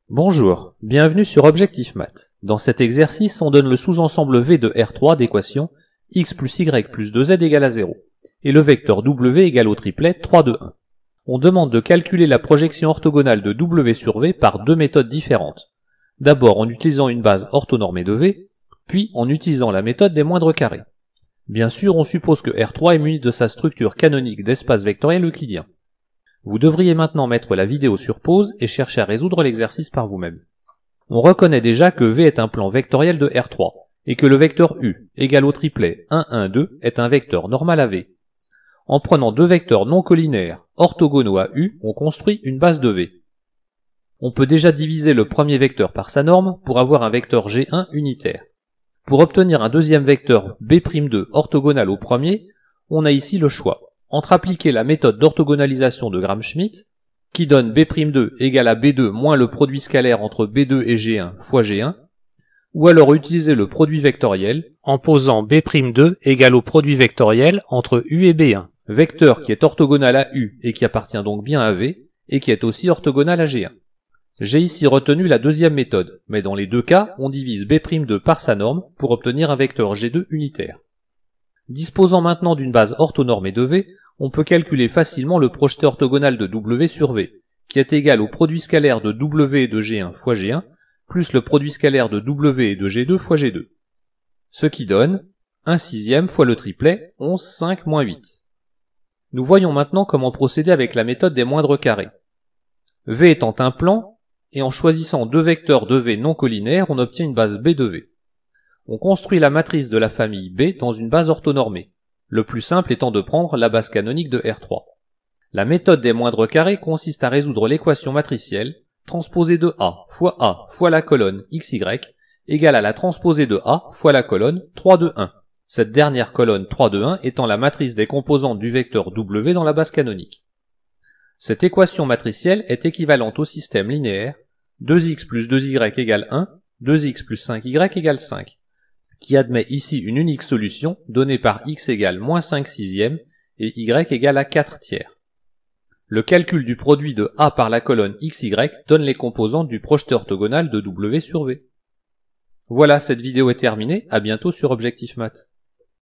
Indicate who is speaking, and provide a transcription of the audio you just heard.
Speaker 1: Bonjour, bienvenue sur Objectif Math. Dans cet exercice, on donne le sous-ensemble V de R3 d'équation x plus y plus 2z égale à 0 et le vecteur W égale au triplet 3, 2, 1. On demande de calculer la projection orthogonale de W sur V par deux méthodes différentes. D'abord en utilisant une base orthonormée de V, puis en utilisant la méthode des moindres carrés. Bien sûr, on suppose que R3 est muni de sa structure canonique d'espace vectoriel euclidien. Vous devriez maintenant mettre la vidéo sur pause et chercher à résoudre l'exercice par vous-même. On reconnaît déjà que V est un plan vectoriel de R3, et que le vecteur U, égal au triplet 1, 1, 2, est un vecteur normal à V. En prenant deux vecteurs non collinaires, orthogonaux à U, on construit une base de V. On peut déjà diviser le premier vecteur par sa norme pour avoir un vecteur G1 unitaire. Pour obtenir un deuxième vecteur B'2 orthogonal au premier, on a ici le choix entre appliquer la méthode d'orthogonalisation de Gram-Schmidt, qui donne B'2 égale à B2 moins le produit scalaire entre B2 et G1 fois G1, ou alors utiliser le produit vectoriel en posant B'2 égale au produit vectoriel entre U et B1, vecteur qui est orthogonal à U et qui appartient donc bien à V, et qui est aussi orthogonal à G1. J'ai ici retenu la deuxième méthode, mais dans les deux cas, on divise B'2 par sa norme pour obtenir un vecteur G2 unitaire. Disposant maintenant d'une base orthonormée de V, on peut calculer facilement le projeté orthogonal de W sur V, qui est égal au produit scalaire de W et de G1 fois G1, plus le produit scalaire de W et de G2 fois G2. Ce qui donne 1 sixième fois le triplet, 11, 5, moins 8. Nous voyons maintenant comment procéder avec la méthode des moindres carrés. V étant un plan, et en choisissant deux vecteurs de V non collinaires, on obtient une base B de V. On construit la matrice de la famille B dans une base orthonormée, le plus simple étant de prendre la base canonique de R3. La méthode des moindres carrés consiste à résoudre l'équation matricielle transposée de A fois la colonne XY égale à la transposée de A fois la colonne 3, 2, 1. Cette dernière colonne 3, 2, 1 étant la matrice des composantes du vecteur W dans la base canonique. Cette équation matricielle est équivalente au système linéaire 2x plus 2y égale 1, 2x plus 5y égale 5. Qui admet ici une unique solution donnée par x égale moins 5 sixièmes et y égale à 4 tiers. Le calcul du produit de A par la colonne xy donne les composantes du projeté orthogonal de W sur V. Voilà, cette vidéo est terminée, à bientôt sur Objectif Math.